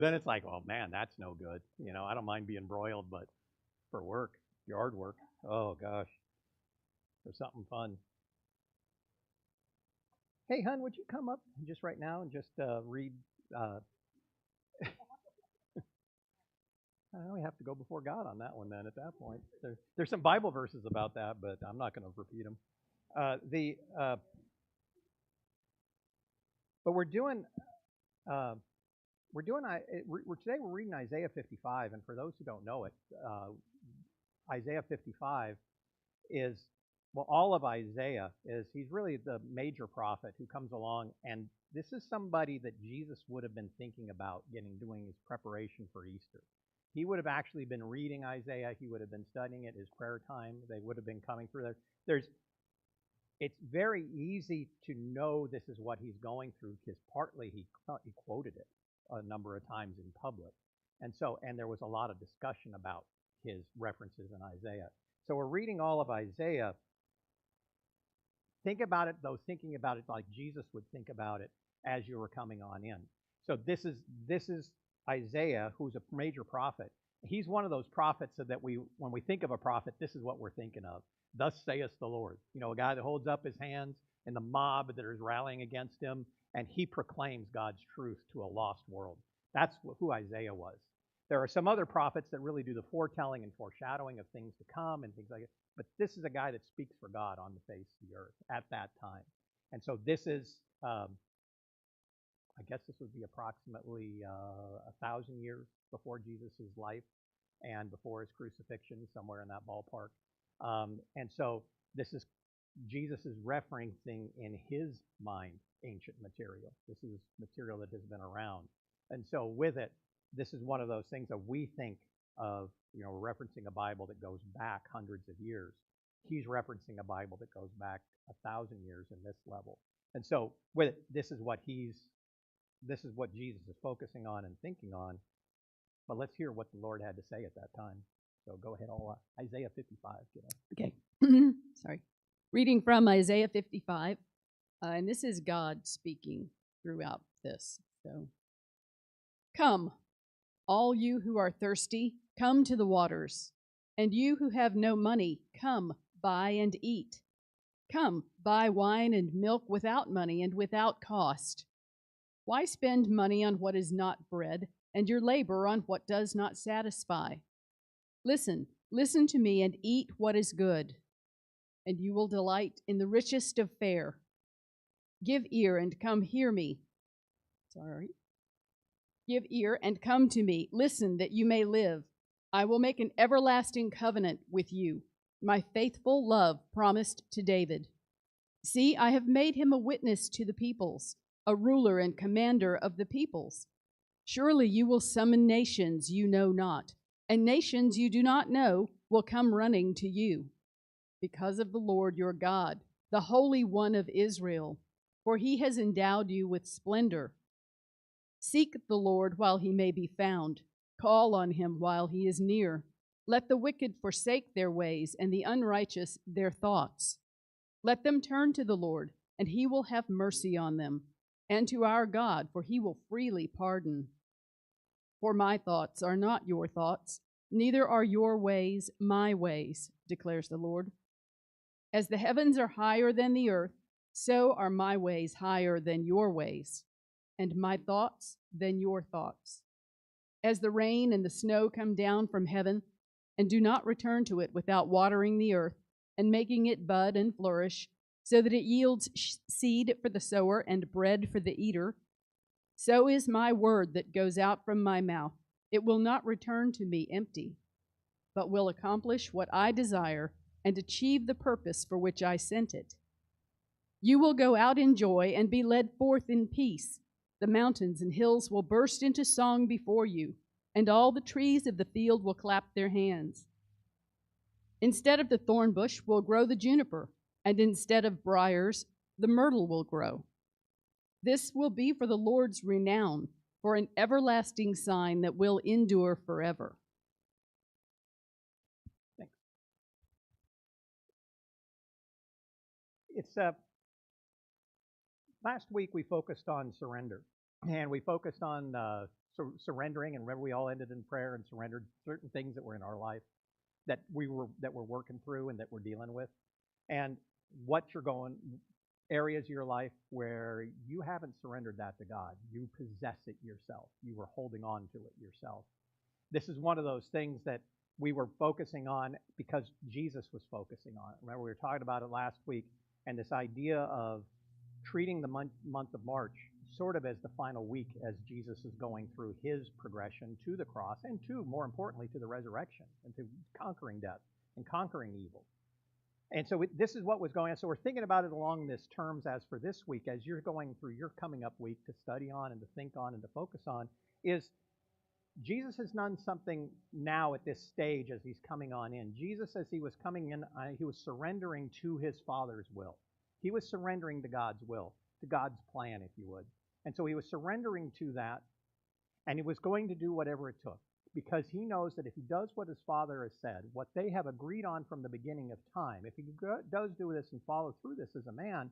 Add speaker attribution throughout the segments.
Speaker 1: Then it's like, oh man, that's no good. I don't mind being broiled, but for work, yard work, oh gosh, for something fun. Hey, hun, would you come up just right now and just read? Uh, I don't know, we have to go before God on that one then at that point. There's some Bible verses about that, but I'm not going to repeat them. The But uh, today we're reading Isaiah 55, and for those who don't know it, Isaiah 55 is, well, all of Isaiah is, he's really the major prophet who comes along, and this is somebody that Jesus would have been thinking about doing his preparation for Easter. He would have actually been reading Isaiah. He would have been studying it, his prayer time. They would have been coming through there. It's very easy to know this is what he's going through because partly he quoted it a number of times in public. And there was a lot of discussion about his references in Isaiah. So we're reading all of Isaiah. Think about it, though, thinking about it like Jesus would think about it as you were coming on in. So this is Isaiah, who's a major prophet. He's one of those prophets that when we think of a prophet, this is what we're thinking of. Thus saith the Lord. A guy that holds up his hands and the mob that is rallying against him, and he proclaims God's truth to a lost world. That's who Isaiah was. There are some other prophets that really do the foretelling and foreshadowing of things to come and things like it. But this is a guy that speaks for God on the face of the earth at that time. And so this is, I guess this would be approximately 1,000 years before Jesus' life and before his crucifixion, somewhere in that ballpark. And so Jesus is referencing in his mind ancient material. This is material that has been around. And so with it, this is one of those things that we think of, referencing a Bible that goes back hundreds of years. He's referencing a Bible that goes back 1,000 years in this level. And so with it, this is what Jesus is focusing on and thinking on. But let's hear what the Lord had to say at that time. So go ahead, Isaiah 55.
Speaker 2: Okay. Sorry. Reading from Isaiah 55. And this is God speaking throughout this. So, come, all you who are thirsty, come to the waters. And you who have no money, come, buy and eat. Come, buy wine and milk without money and without cost. Why spend money on what is not bread, and your labor on what does not satisfy? Listen to me and eat what is good, and you will delight in the richest of fare. Give ear and come hear me. Give ear and come to me. Listen that you may live. I will make an everlasting covenant with you, my faithful love promised to David. See, I have made him a witness to the peoples, a ruler and commander of the peoples. Surely you will summon nations you know not, and nations you do not know will come running to you. Because of the Lord your God, the Holy One of Israel, for he has endowed you with splendor. Seek the Lord while he may be found. Call on him while he is near. Let the wicked forsake their ways, and the unrighteous their thoughts. Let them turn to the Lord, and he will have mercy on them, and to our God, for he will freely pardon. For my thoughts are not your thoughts, neither are your ways my ways, declares the Lord. As the heavens are higher than the earth, so are my ways higher than your ways, and my thoughts than your thoughts. As the rain and the snow come down from heaven, and do not return to it without watering the earth, and making it bud and flourish, so that it yields seed for the sower and bread for the eater, so is my word that goes out from my mouth. It will not return to me empty, but will accomplish what I desire and achieve the purpose for which I sent it. You will go out in joy and be led forth in peace. The mountains and hills will burst into song before you, and all the trees of the field will clap their hands. Instead of the thorn bush will grow the juniper, and instead of briars, the myrtle will grow. This will be for the Lord's renown, for an everlasting sign that will endure forever.
Speaker 1: Thanks. Last week we focused on surrender, And we focused on surrendering, and remember we all ended in prayer and surrendered certain things that were in our life that we're working through and that we're dealing with, and what you're going areas of your life where you haven't surrendered that to God. You possess it yourself. You were holding on to it yourself. This is one of those things that we were focusing on because Jesus was focusing on it. Remember, we were talking about it last week, and this idea of treating the month of March sort of as the final week as Jesus is going through his progression to the cross and to, more importantly, to the resurrection and to conquering death and conquering evil. And so this is what was going on. So we're thinking about it along this terms as for this week, as you're going through your coming up week to study on and to think on and to focus on, is Jesus has done something now at this stage as he's coming on in. Jesus, as he was coming in, he was surrendering to his Father's will. He was surrendering to God's will, to God's plan, if you would. And so he was surrendering to that, and he was going to do whatever it took, because he knows that if he does what his Father has said, what they have agreed on from the beginning of time, if he does do this and follow through this as a man,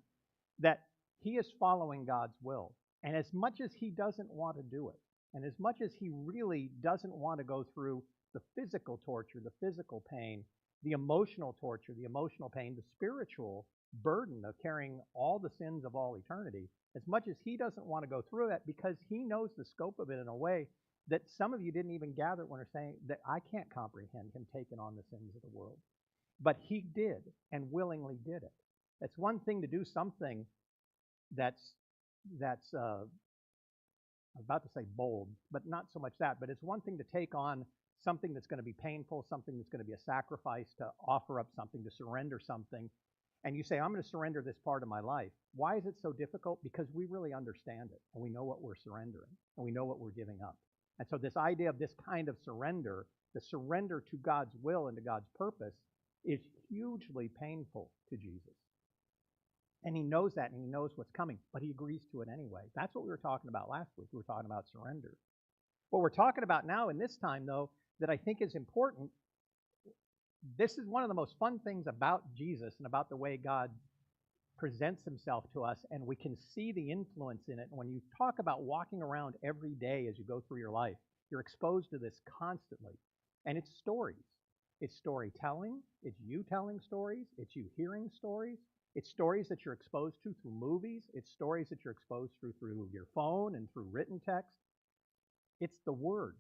Speaker 1: that he is following God's will. And as much as he doesn't want to do it, and as much as he really doesn't want to go through the physical torture, the physical pain, the emotional torture, the emotional pain, the spiritual burden of carrying all the sins of all eternity, as much as he doesn't want to go through that, because he knows the scope of it in a way that some of you didn't even gather when they're saying that I can't comprehend him taking on the sins of the world. But he did, and willingly did it. It's one thing to do something that's I'm about to say bold, but not so much that, but it's one thing to take on something that's going to be painful, something that's going to be a sacrifice, to offer up something, to surrender something. And you say, I'm going to surrender this part of my life. Why is it so difficult? Because we really understand it, and we know what we're surrendering, and we know what we're giving up. And so this idea of this kind of surrender, the surrender to God's will and to God's purpose, is hugely painful to Jesus. And he knows that, and he knows what's coming, but he agrees to it anyway. That's what we were talking about last week. We were talking about surrender. What we're talking about now in this time, though, that I think is important, this is one of the most fun things about Jesus and about the way God presents himself to us, and we can see the influence in it. And when you talk about walking around every day as you go through your life, you're exposed to this constantly. And it's stories. It's storytelling. It's you telling stories. It's you hearing stories. It's stories that you're exposed to through movies. It's stories that you're exposed through your phone and through written text. It's the Word.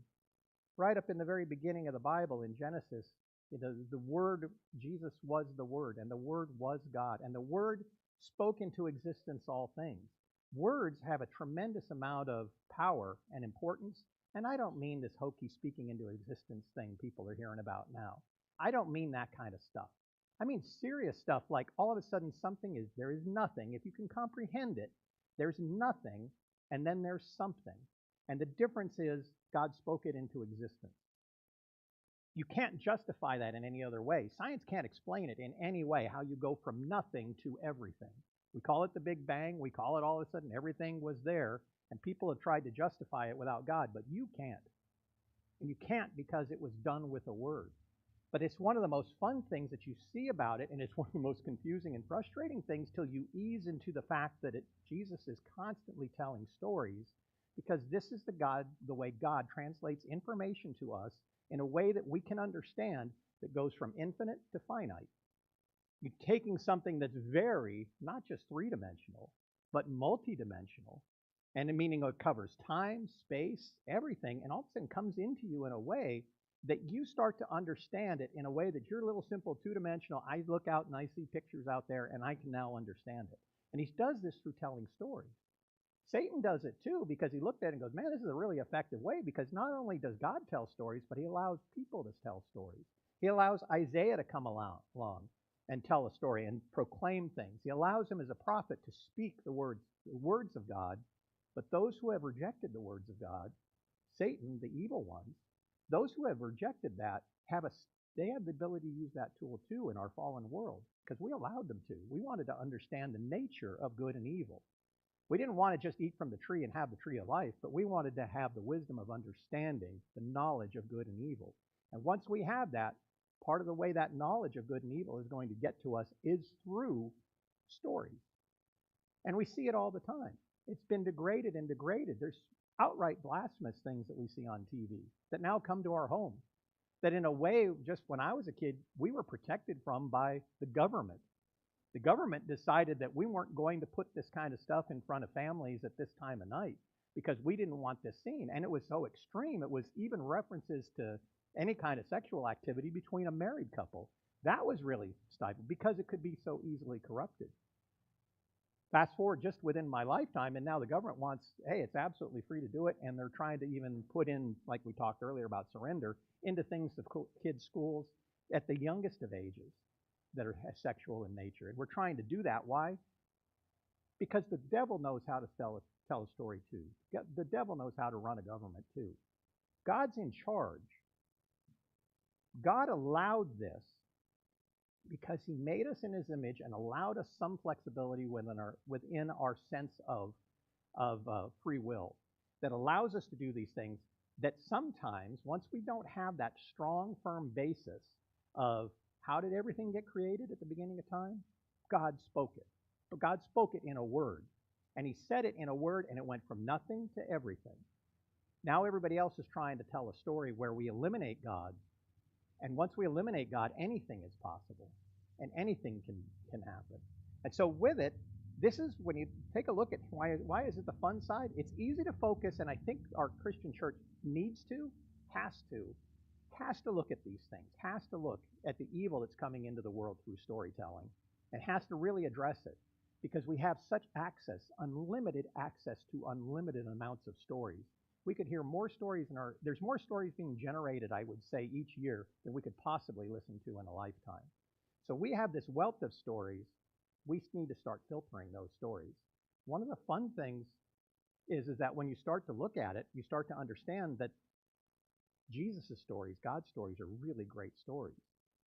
Speaker 1: Right up in the very beginning of the Bible in Genesis, the Word, Jesus was the Word, and the Word was God, and the Word spoke into existence all things. Words have a tremendous amount of power and importance, and I don't mean this hokey speaking into existence thing people are hearing about now. I don't mean that kind of stuff. I mean serious stuff like all of a sudden there is nothing. If you can comprehend it, there's nothing, and then there's something. And the difference is God spoke it into existence. You can't justify that in any other way. Science can't explain it in any way, how you go from nothing to everything. We call it the Big Bang. We call it all of a sudden everything was there, and people have tried to justify it without God, but you can't. And you can't because it was done with a word. But it's one of the most fun things that you see about it, and it's one of the most confusing and frustrating things till you ease into the fact that Jesus is constantly telling stories, because this is the way God translates information to us in a way that we can understand, that goes from infinite to finite. You're taking something that's very, not just three-dimensional, but multi-dimensional, and meaning it covers time, space, everything, and all of a sudden comes into you in a way that you start to understand it in a way that your little simple two-dimensional, I look out and I see pictures out there and I can now understand it. And he does this through telling stories. Satan does it too, because he looked at it and goes, man, this is a really effective way, because not only does God tell stories, but he allows people to tell stories. He allows Isaiah to come along and tell a story and proclaim things. He allows him as a prophet to speak the words of God, but those who have rejected the words of God, Satan, the evil ones, those who have rejected that they have the ability to use that tool too in our fallen world, because we allowed them to. We wanted to understand the nature of good and evil. We didn't want to just eat from the tree and have the tree of life, but we wanted to have the wisdom of understanding the knowledge of good and evil. And once we have that, part of the way that knowledge of good and evil is going to get to us is through stories. And we see it all the time. It's been degraded and degraded. There's outright blasphemous things that we see on TV that now come to our home that in a way, just when I was a kid, we were protected from by the government. The government decided that we weren't going to put this kind of stuff in front of families at this time of night because we didn't want this seen. And it was so extreme. It was even references to any kind of sexual activity between a married couple. That was really stifled because it could be so easily corrupted. Fast forward just within my lifetime, and now the government wants, hey, it's absolutely free to do it, and they're trying to even put in, like we talked earlier about surrender, into things of kids' schools at the youngest of ages that are sexual in nature. And we're trying to do that. Why? Because the devil knows how to tell a story too. The devil knows how to run a government too. God's in charge. God allowed this because he made us in his image and allowed us some flexibility within our sense of free will that allows us to do these things that sometimes, once we don't have that strong, firm basis of how did everything get created at the beginning of time, God spoke it. But God spoke it in a word. And he said it in a word, and it went from nothing to everything. Now everybody else is trying to tell a story where we eliminate God. And once we eliminate God, anything is possible, and anything can happen. And so with it, this is when you take a look at why is it the fun side? It's easy to focus, and I think our Christian church has to look at these things, has to look at the evil that's coming into the world through storytelling, and has to really address it, because we have such access, unlimited access to unlimited amounts of stories. We could hear more stories there's more stories being generated, I would say, each year than we could possibly listen to in a lifetime. So we have this wealth of stories. We need to start filtering those stories. One of the fun things is that when you start to look at it, you start to understand that Jesus' stories, God's stories, are really great stories.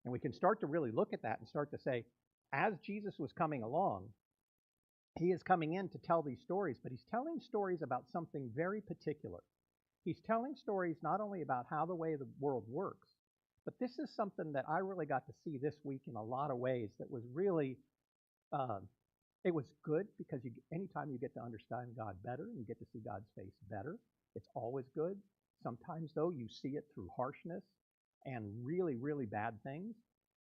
Speaker 1: And we can start to really look at that and start to say, as Jesus was coming along, he is coming in to tell these stories, but he's telling stories about something very particular. He's telling stories not only about how the way the world works, but this is something that I really got to see this week in a lot of ways that was really, it was good because anytime you get to understand God better and you get to see God's face better, it's always good. Sometimes, though, you see it through harshness and really, really bad things,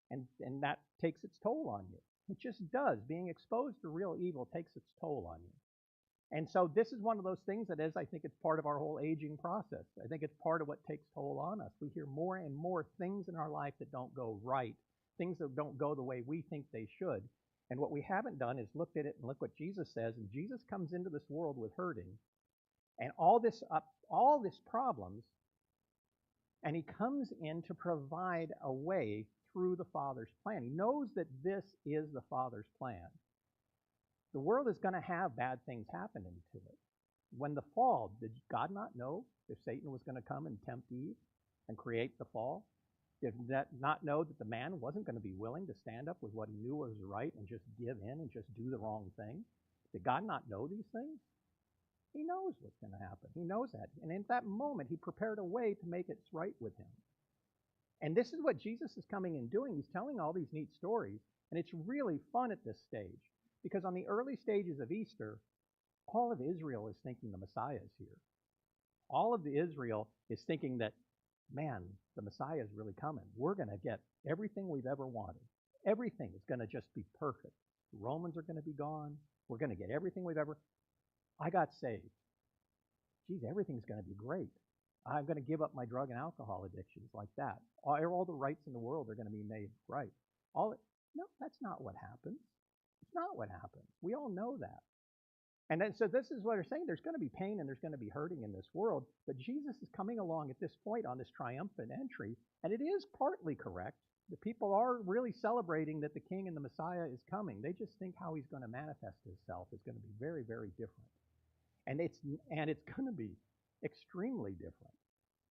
Speaker 1: and that takes its toll on you. It just does. Being exposed to real evil takes its toll on you. And so this is one of those things that is, I think it's part of our whole aging process. I think it's part of what takes toll on us. We hear more and more things in our life that don't go right, things that don't go the way we think they should. And what we haven't done is looked at it and look what Jesus says. And Jesus comes into this world with hurting and all this problems, and he comes in to provide a way through the Father's plan. He knows that this is the Father's plan. The world is going to have bad things happen into it. When the fall, did God not know if Satan was going to come and tempt Eve and create the fall? Did that not know that the man wasn't going to be willing to stand up with what he knew was right and just give in and just do the wrong thing? Did God not know these things? He knows what's going to happen. He knows that. And in that moment, he prepared a way to make it right with him. And this is what Jesus is coming and doing. He's telling all these neat stories, and it's really fun at this stage. Because on the early stages of Easter, all of Israel is thinking the Messiah is here. All of Israel is thinking that, man, the Messiah is really coming. We're going to get everything we've ever wanted. Everything is going to just be perfect. The Romans are going to be gone. We're going to get everything we've ever. I got saved. Geez, everything's going to be great. I'm going to give up my drug and alcohol addictions like that. All the rights in the world are going to be made right. No, that's not what happens. It's not what happens. We all know that. And then, so this is what they're saying. There's going to be pain and there's going to be hurting in this world. But Jesus is coming along at this point on this triumphant entry. And it is partly correct. The people are really celebrating that the King and the Messiah is coming. They just think how he's going to manifest himself is going to be very, very different. And it's going to be extremely different.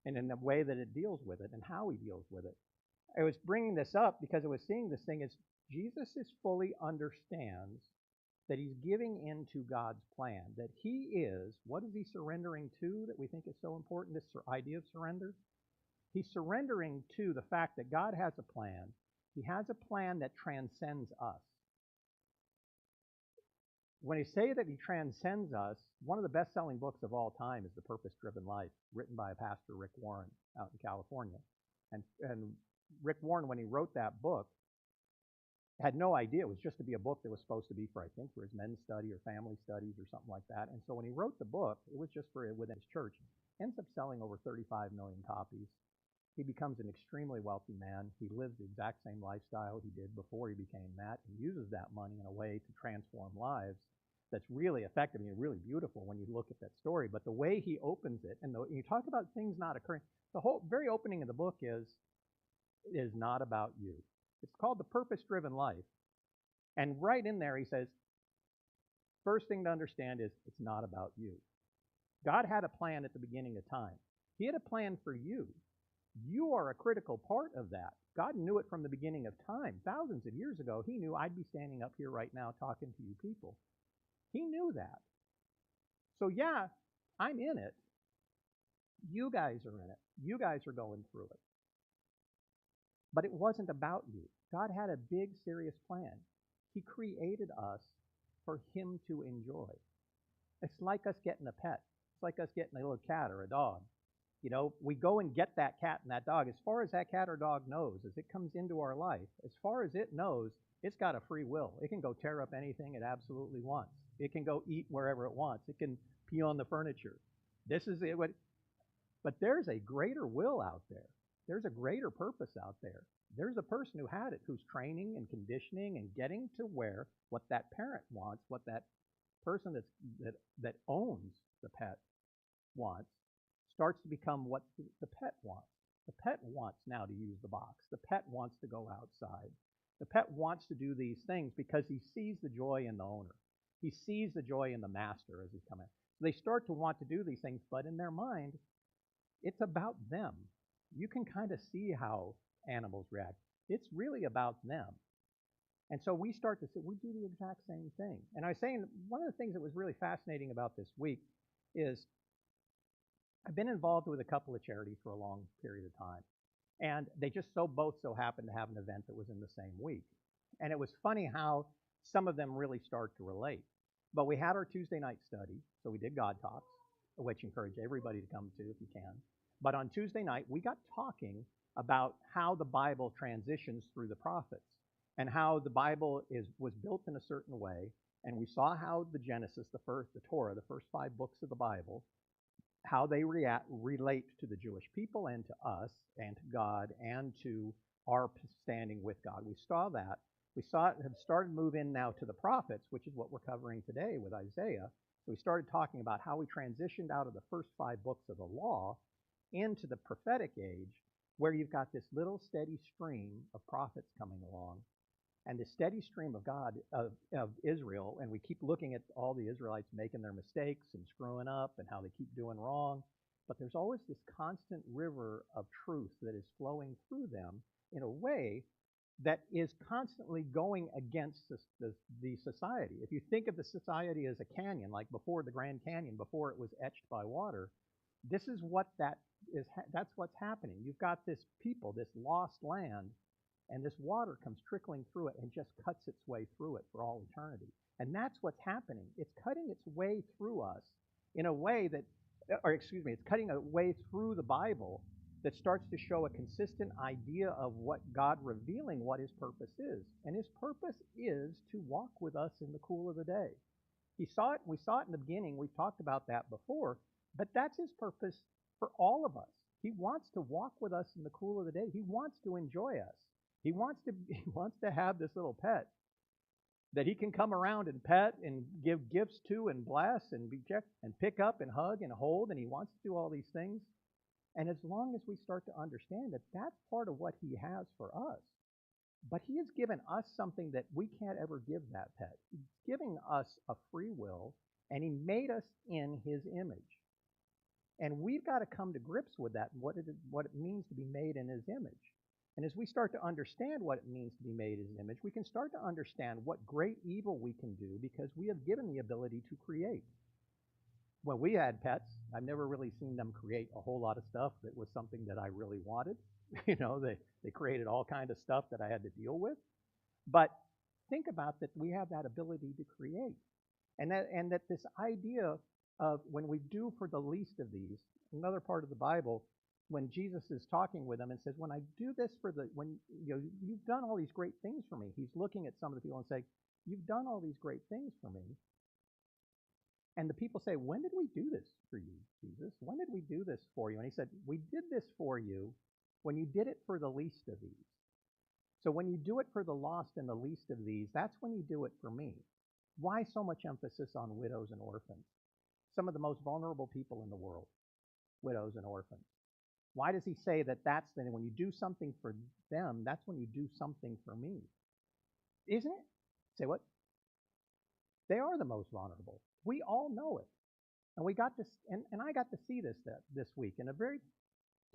Speaker 1: And in the way that it deals with it and how he deals with it. I was bringing this up because I was seeing this thing as Jesus fully understands that he's giving into God's plan, that he is, what is he surrendering to that we think is so important, this idea of surrender? He's surrendering to the fact that God has a plan. He has a plan that transcends us. when he say that he transcends us, one of the best-selling books of all time is The Purpose-Driven Life, written by Pastor Rick Warren out in California. And Rick Warren, when he wrote that book, had no idea it was just to be a book that was supposed to be for, I think, for his men's study or family studies or something like that. And so when he wrote the book, it was just for within his church. Ends up selling over 35 million copies. He becomes an extremely wealthy man. He lives the exact same lifestyle he did before he became that. He uses that money in a way to transform lives that's really effective and really beautiful when you look at that story. But the way he opens it, and you talk about things not occurring, the whole very opening of the book is not about you. It's called The Purpose-Driven Life. And right in there he says, first thing to understand is it's not about you. God had a plan at the beginning of time. He had a plan for you. You are a critical part of that. God knew it from the beginning of time. Thousands of years ago, he knew I'd be standing up here right now talking to you people. He knew that. So yeah, I'm in it. You guys are in it. You guys are going through it. But it wasn't about you. God had a big, serious plan. He created us for him to enjoy. It's like us getting a pet. It's like us getting a little cat or a dog. You know, we go and get that cat and that dog. As far as that cat or dog knows, as it comes into our life, as far as it knows, it's got a free will. It can go tear up anything it absolutely wants. It can go eat wherever it wants. It can pee on the furniture. This is it. But there's a greater will out there. There's a greater purpose out there. There's a person who had it, who's training and conditioning and getting to where what that parent wants, what that person that owns the pet wants, starts to become what the pet wants. The pet wants now to use the box. The pet wants to go outside. The pet wants to do these things because he sees the joy in the owner. He sees the joy in the master as he's coming. So they start to want to do these things, but in their mind, it's about them. You can kind of see how animals react. It's really about them. And so we start to say, we do the exact same thing. And I was saying, one of the things that was really fascinating about this week is I've been involved with a couple of charities for a long period of time. And they just both so happened to have an event that was in the same week. And it was funny how some of them really start to relate. But we had our Tuesday night study, so we did God Talks, which I encourage everybody to come to if you can. But on Tuesday night, we got talking about how the Bible transitions through the prophets and how the Bible was built in a certain way. And we saw how the Genesis, the Torah, the first 5 books of the Bible, how they relate to the Jewish people and to us and to God and to our standing with God. We saw that. We saw it have started to move in now to the prophets, which is what we're covering today with Isaiah. So we started talking about how we transitioned out of the first 5 books of the law into the prophetic age, where you've got this little steady stream of prophets coming along, and the steady stream of God, of Israel, and we keep looking at all the Israelites making their mistakes and screwing up and how they keep doing wrong, but there's always this constant river of truth that is flowing through them in a way that is constantly going against the society. If you think of the society as a canyon, like before the Grand Canyon, before it was etched by water, this is what that's what's happening. You've got this people, this lost land, and this water comes trickling through it and just cuts its way through it for all eternity. And that's what's happening. It's cutting its way through us in a way that, it's cutting a way through the Bible that starts to show a consistent idea of what God revealing what his purpose is. And his purpose is to walk with us in the cool of the day. We saw it in the beginning. We've talked about that before, but that's his purpose for all of us. He wants to walk with us in the cool of the day. He wants to enjoy us. He wants to have this little pet that he can come around and pet and give gifts to and bless and pick up and hug and hold, and he wants to do all these things. And as long as we start to understand that that's part of what he has for us, but he has given us something that we can't ever give that pet. He's giving us a free will, and he made us in his image. And we've got to come to grips with that and what it means to be made in his image. And as we start to understand what it means to be made in his image, we can start to understand what great evil we can do because we have given the ability to create. When we had pets, I've never really seen them create a whole lot of stuff that was something that I really wanted. You know, they created all kinds of stuff that I had to deal with. But think about that we have that ability to create. And that this idea of when we do for the least of these, another part of the Bible, when Jesus is talking with them and says, when I do this for the, when you've done all these great things for me, he's looking at some of the people and saying, you've done all these great things for me. And the people say, when did we do this for you, Jesus? When did we do this for you? And he said, we did this for you when you did it for the least of these. So when you do it for the lost and the least of these, that's when you do it for me. Why so much emphasis on widows and orphans? Some of the most vulnerable people in the world, widows and orphans. Why does he say that that's when you do something for them, that's when you do something for me? Isn't it? Say what? They are the most vulnerable. We all know it. And we got to, and I got to see this week in a very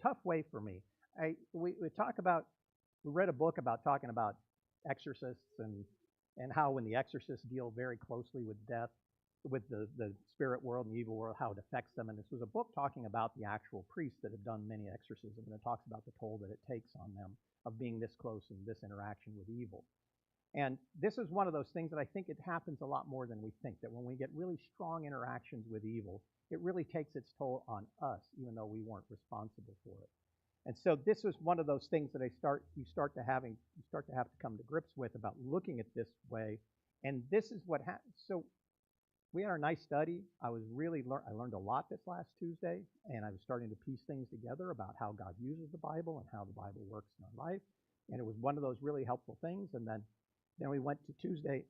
Speaker 1: tough way for me. We read a book about talking about exorcists and how when the exorcists deal very closely with death, with the spirit world and the evil world, how it affects them. And this was a book talking about the actual priests that have done many exorcisms, and it talks about the toll that it takes on them of being this close in this interaction with evil. And this is one of those things that I think it happens a lot more than we think, that when we get really strong interactions with evil, it really takes its toll on us, even though we weren't responsible for it. And so this was one of those things that you start to have to come to grips with about looking at this way. And this is what happens. So we had our nice study. I learned a lot this last Tuesday, and I was starting to piece things together about how God uses the Bible and how the Bible works in our life. And it was one of those really helpful things. And then we went to Tuesday,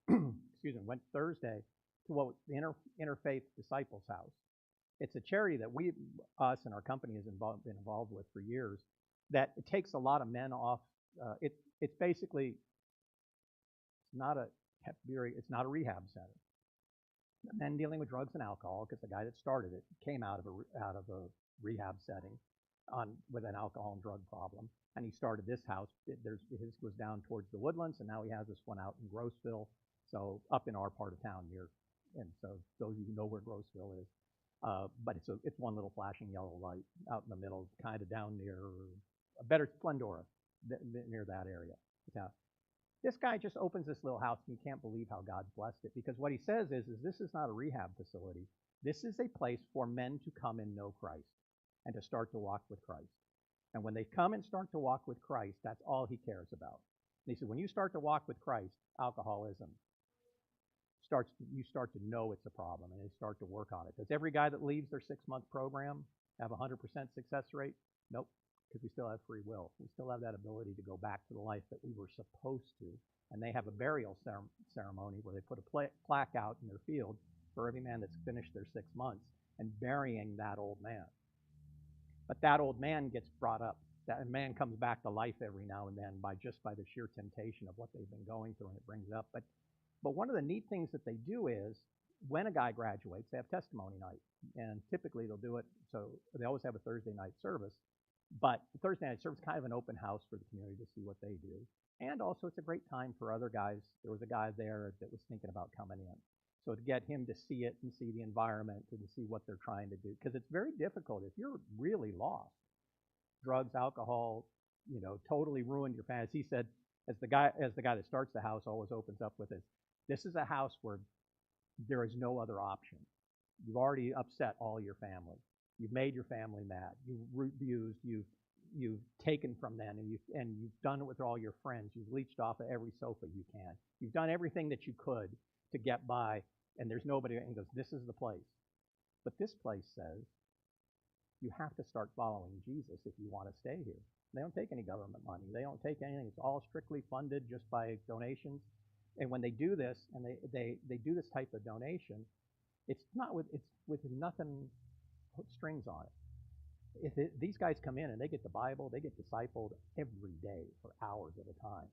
Speaker 1: went Thursday to what the Interfaith Disciples House. It's a charity that us and our company has been involved with for years, that it takes a lot of men off. It's basically, it's not a rehab center. Men dealing with drugs and alcohol, because the guy that started it came out of a rehab setting with an alcohol and drug problem, and he started this house. His was down towards the Woodlands, and now he has this one out in Grossville, so up in our part of town here. And so those of you who know where Grossville is, but it's one little flashing yellow light out in the middle, kind of down near a better Splendora, near that area. Yeah. This guy just opens this little house, and you can't believe how God's blessed it, because what he says is this is not a rehab facility. This is a place for men to come and know Christ and to start to walk with Christ. And when they come and start to walk with Christ, that's all he cares about. And he said, when you start to walk with Christ, alcoholism you start to know it's a problem, and you start to work on it. Does every guy that leaves their 6-month program have a 100% success rate? Nope, because we still have free will. We still have that ability to go back to the life that we were supposed to. And they have a burial ceremony where they put a plaque out in their field for every man that's finished their 6 months and burying that old man. But that old man gets brought up. That man comes back to life every now and then by the sheer temptation of what they've been going through, and it brings it up. But one of the neat things that they do is, when a guy graduates, they have testimony night. And typically they'll do it, so they always have a Thursday night service. But the Thursday night service is kind of an open house for the community to see what they do. And also it's a great time for other guys. There was a guy there that was thinking about coming in. So to get him to see it and see the environment and to see what they're trying to do. Because it's very difficult if you're really lost. Drugs, alcohol, totally ruined your fantasy. He said, as the guy that starts the house always opens up with this is a house where there is no other option. You've already upset all your family. You've made your family mad. You've abused. You've taken from them, and you've done it with all your friends. You've leached off of every sofa you can. You've done everything that you could to get by, and there's nobody. And he goes, this is the place. But this place says you have to start following Jesus if you want to stay here. They don't take any government money. They don't take anything. It's all strictly funded just by donations. And when they do this, and they do this type of donation, it's with nothing strings on it. These guys come in and they get the Bible, they get discipled every day for hours at a time.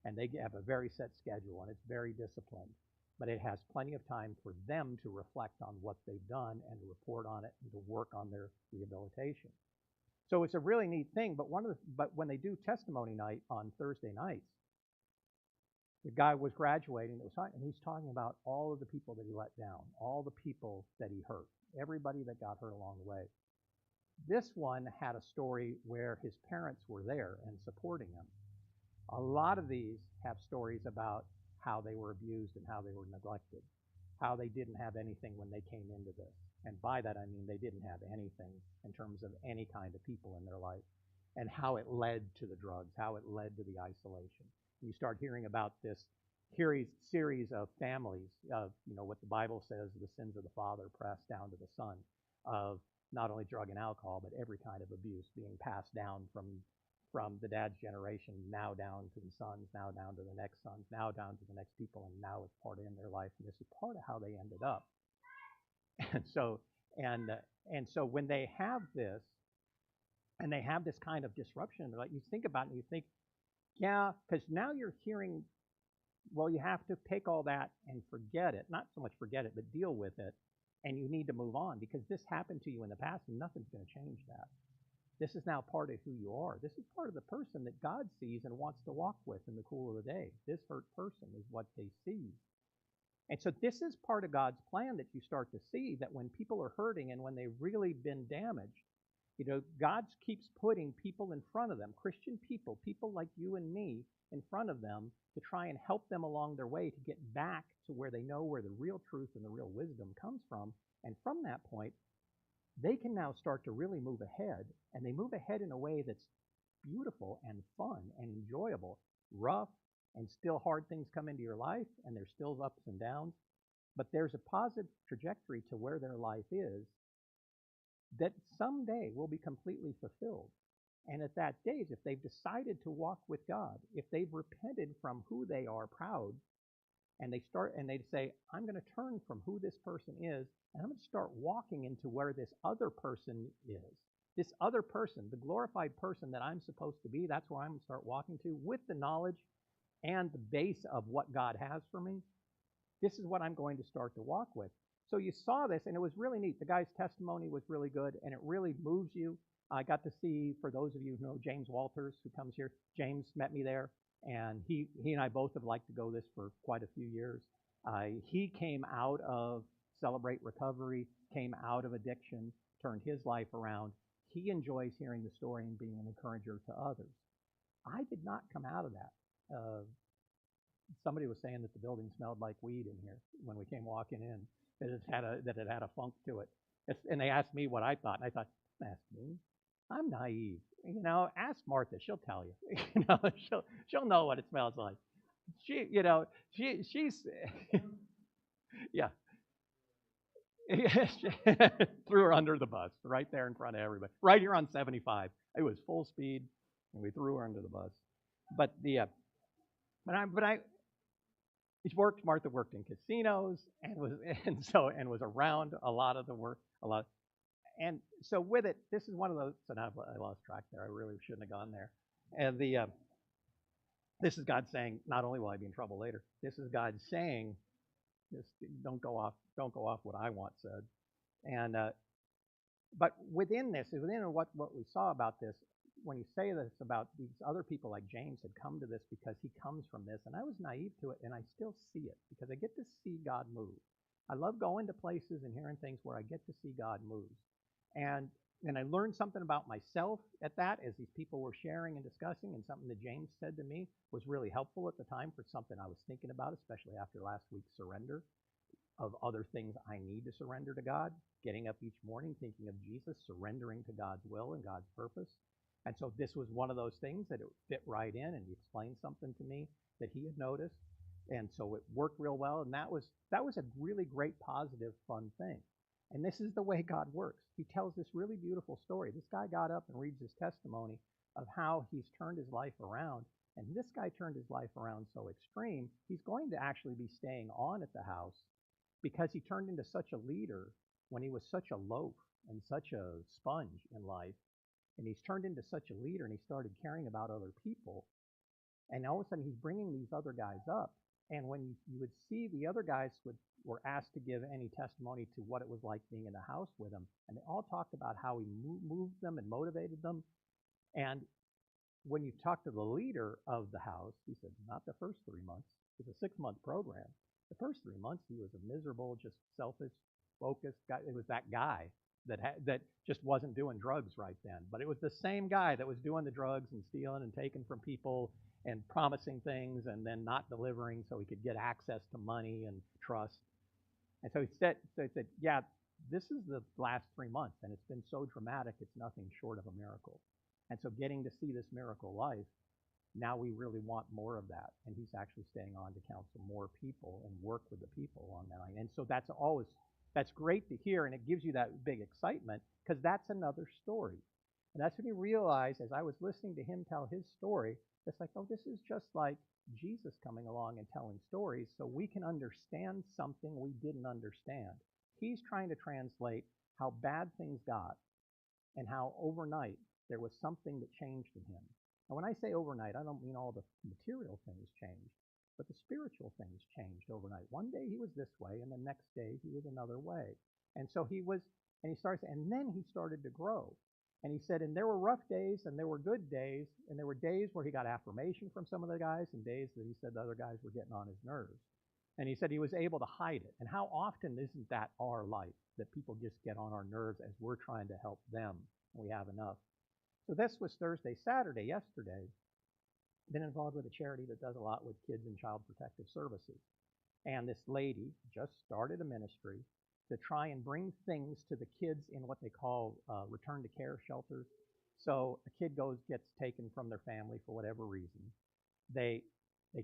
Speaker 1: And they have a very set schedule, and it's very disciplined. But it has plenty of time for them to reflect on what they've done and to report on it and to work on their rehabilitation. So it's a really neat thing. But when they do testimony night on Thursday nights, the guy was graduating, and he's talking about all of the people that he let down, all the people that he hurt, everybody that got hurt along the way. This one had a story where his parents were there and supporting him. A lot of these have stories about how they were abused and how they were neglected. how they didn't have anything when they came into this. And by that, I mean they didn't have anything in terms of any kind of people in their life, and how it led to the drugs, how it led to the isolation. And you start hearing about this series of families of, what the Bible says, the sins of the father passed down to the son, of not only drug and alcohol, but every kind of abuse being passed down from the dad's generation, now down to the sons, now down to the next sons, now down to the next people, and now it's part of in their life, and this is part of how they ended up. And so, and so when they have this, and they have this kind of disruption, like you think about it, and you think, yeah, because now you're hearing, well, you have to take all that and forget it. Not so much forget it, but deal with it, and you need to move on because this happened to you in the past, and nothing's going to change that. This is now part of who you are. This is part of the person that God sees and wants to walk with in the cool of the day. This hurt person is what they see. And so this is part of God's plan, that you start to see that when people are hurting and when they've really been damaged, God keeps putting people in front of them, Christian people, people like you and me, in front of them to try and help them along their way to get back to where they know where the real truth and the real wisdom comes from. And from that point, they can now start to really move ahead, and they move ahead in a way that's beautiful and fun and enjoyable. Rough and still hard things come into your life, and there's still ups and downs, but there's a positive trajectory to where their life is that someday will be completely fulfilled. And at that stage, if they've decided to walk with God, if they've repented from who they are proud, and they say, I'm going to turn from who this person is, and I'm going to start walking into where this other person is. This other person, the glorified person that I'm supposed to be, that's where I'm going to start walking to with the knowledge and the base of what God has for me. This is what I'm going to start to walk with. So you saw this, and it was really neat. The guy's testimony was really good, and it really moves you. I got to see, for those of you who know James Walters, who comes here, James met me there, and he and I both have liked to go this for quite a few years. He came out of Celebrate Recovery, came out of addiction, turned his life around. He enjoys hearing the story and being an encourager to others. I did not come out of that. Somebody was saying that the building smelled like weed in here when we came walking in, that it had a funk to it. And they asked me what I thought, and I thought, ask me. I'm naive. Ask Martha, she'll tell you. She'll know what it smells like. She's yeah. Threw her under the bus right there in front of everybody, right here on 75. It was full speed, and we threw her under the bus. But Martha worked in casinos and was around a lot of the work, and so with it, this is one of those. So now I lost track there. I really shouldn't have gone there. And this is God saying, not only will I be in trouble later, this is God saying, just don't go off what I want said. And but within what we saw about this, when you say this about these other people like James had come to this because he comes from this, and I was naive to it, and I still see it because I get to see God move. I love going to places and hearing things where I get to see God move. And I learned something about myself at that as these people were sharing and discussing, and something that James said to me was really helpful at the time for something I was thinking about, especially after last week's surrender, of other things I need to surrender to God, getting up each morning thinking of Jesus, surrendering to God's will and God's purpose. And so this was one of those things that it fit right in, and he explained something to me that he had noticed. And so it worked real well, and that was a really great, positive, fun thing. And this is the way God works. He tells this really beautiful story. This guy got up and reads his testimony of how he's turned his life around. And this guy turned his life around so extreme, he's going to actually be staying on at the house because he turned into such a leader when he was such a loaf and such a sponge in life. And he's turned into such a leader, and he started caring about other people. And all of a sudden, he's bringing these other guys up. And when you would see the other guys were asked to give any testimony to what it was like being in the house with him, and they all talked about how he moved them and motivated them. And when you talk to the leader of the house, he said, not the first 3 months. It was a 6-month program. The first 3 months, he was a miserable, just selfish, focused guy. It was that guy that just wasn't doing drugs right then. But it was the same guy that was doing the drugs and stealing and taking from people and promising things and then not delivering so he could get access to money and trust. And so he said, yeah, this is the last 3 months, and it's been so dramatic, it's nothing short of a miracle. And so getting to see this miracle life, now we really want more of that. And he's actually staying on to counsel more people and work with the people along that line. And so that's great to hear, and it gives you that big excitement because that's another story. And that's when you realize, as I was listening to him tell his story, it's like, oh, this is just like Jesus coming along and telling stories so we can understand something we didn't understand. He's trying to translate how bad things got and how overnight there was something that changed in him. And when I say overnight, I don't mean all the material things changed, but the spiritual things changed overnight. One day he was this way, and the next day he was another way. And so and then he started to grow. And he said, and there were rough days and there were good days, and there were days where he got affirmation from some of the guys, and days that he said the other guys were getting on his nerves. And he said he was able to hide it. And how often isn't that our life, that people just get on our nerves as we're trying to help them? We have enough. So this was Thursday. Saturday, yesterday, been involved with a charity that does a lot with kids in child protective services. And this lady just started a ministry to try and bring things to the kids in what they call return to care shelters. So a kid gets taken from their family for whatever reason. They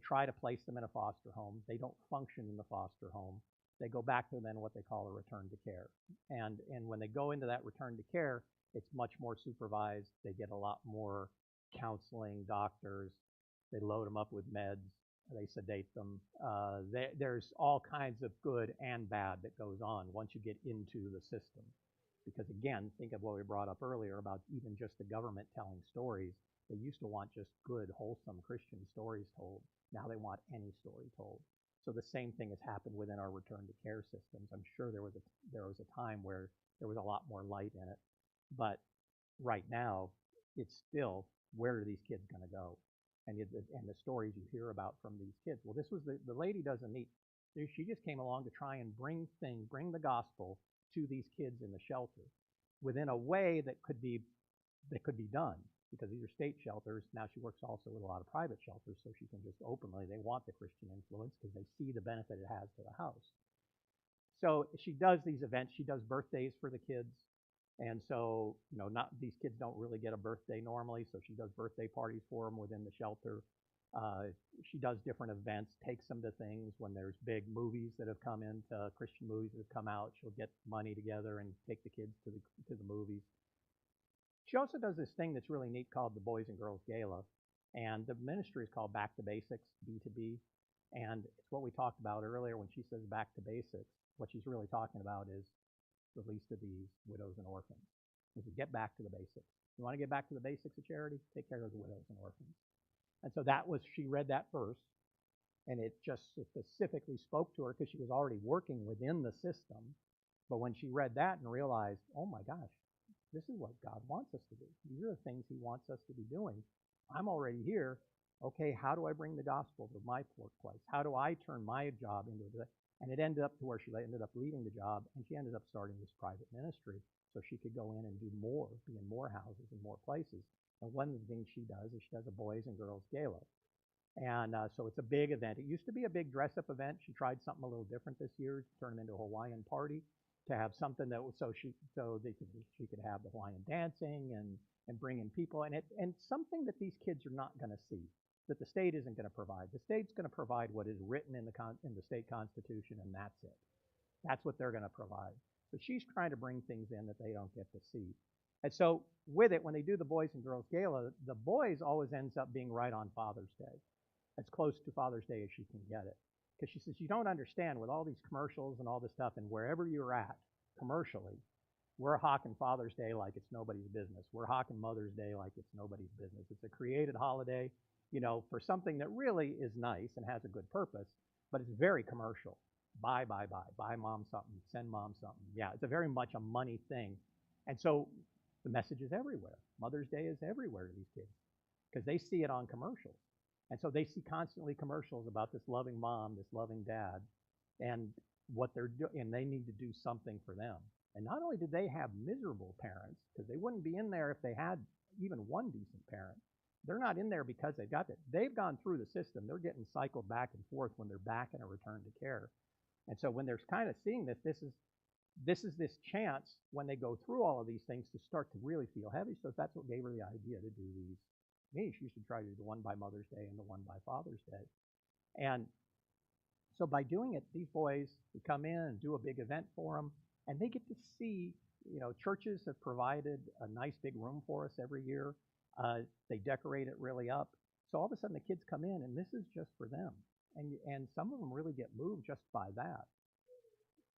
Speaker 1: try to place them in a foster home. They don't function in the foster home. They go back to then what they call a return to care. And when they go into that return to care, it's much more supervised. They get a lot more counseling, doctors. They load them up with meds. They sedate them. There's all kinds of good and bad that goes on once you get into the system. Because again, think of what we brought up earlier about even just the government telling stories. They used to want just good, wholesome Christian stories told. Now they want any story told. So the same thing has happened within our return to care systems. I'm sure there was a time where there was a lot more light in it, but right now it's still, where are these kids going to go? And the stories you hear about from these kids. Well, this was the lady doesn't need. She just came along to try and bring the gospel to these kids in the shelter within a way that could be done, because these are state shelters. Now she works also with a lot of private shelters, so she can just openly, they want the Christian influence because they see the benefit it has to the house. So she does these events. She does birthdays for the kids. And so, not these kids don't really get a birthday normally, so she does birthday parties for them within the shelter. She does different events, takes them to things when there's big movies that have come into Christian movies that have come out. She'll get money together and take the kids to the movies. She also does this thing that's really neat called the Boys and Girls Gala, and the ministry is called Back to Basics, B2B, and it's what we talked about earlier when she says back to basics. What she's really talking about is the least of these, widows and orphans. Is to get back to the basics. You want to get back to the basics of charity? Take care of the widows and orphans. And so she read that verse, and it just specifically spoke to her because she was already working within the system. But when she read that and realized, oh my gosh, this is what God wants us to do. These are the things he wants us to be doing. I'm already here. Okay, how do I bring the gospel to my workplace? How do I turn my job into it? And it ended up to where she ended up leaving the job, and she ended up starting this private ministry so she could go in and do more, be in more houses and more places. And one of the things she does is she does a Boys and Girls Gala. And so it's a big event. It used to be a big dress-up event. She tried something a little different this year, turn them into a Hawaiian party, to have something that was she could have the Hawaiian dancing and bring in people and something that these kids are not going to see, that the state isn't going to provide. The state's going to provide what is written in the state constitution, and that's it. That's what they're going to provide. So she's trying to bring things in that they don't get to see. And so with it, when they do the Boys and Girls Gala, the boys always ends up being right on Father's Day, as close to Father's Day as she can get it. Because she says, you don't understand, with all these commercials and all this stuff, and wherever you're at commercially, we're hawking Father's Day like it's nobody's business. We're hawking Mother's Day like it's nobody's business. It's a created holiday, for something that really is nice and has a good purpose, but it's very commercial. Buy mom something, send mom something. Yeah, it's a very much a money thing. And so the message is everywhere. Mother's Day is everywhere to these kids because they see it on commercials. And so they see constantly commercials about this loving mom, this loving dad, and what they're doing, and they need to do something for them. And not only did they have miserable parents, because they wouldn't be in there if they had even one decent parent. They're not in there because they've got that. They've gone through the system. They're getting cycled back and forth when they're back in a return to care. And so when they're kind of seeing this, this chance when they go through all of these things to start to really feel heavy. So that's what gave her the idea to do these. Me, she should try to do the one by Mother's Day and the one by Father's Day. And so by doing it, these boys would come in and do a big event for them, and they get to see, churches have provided a nice big room for us every year. They decorate it really up. So all of a sudden the kids come in, and this is just for them. And some of them really get moved just by that.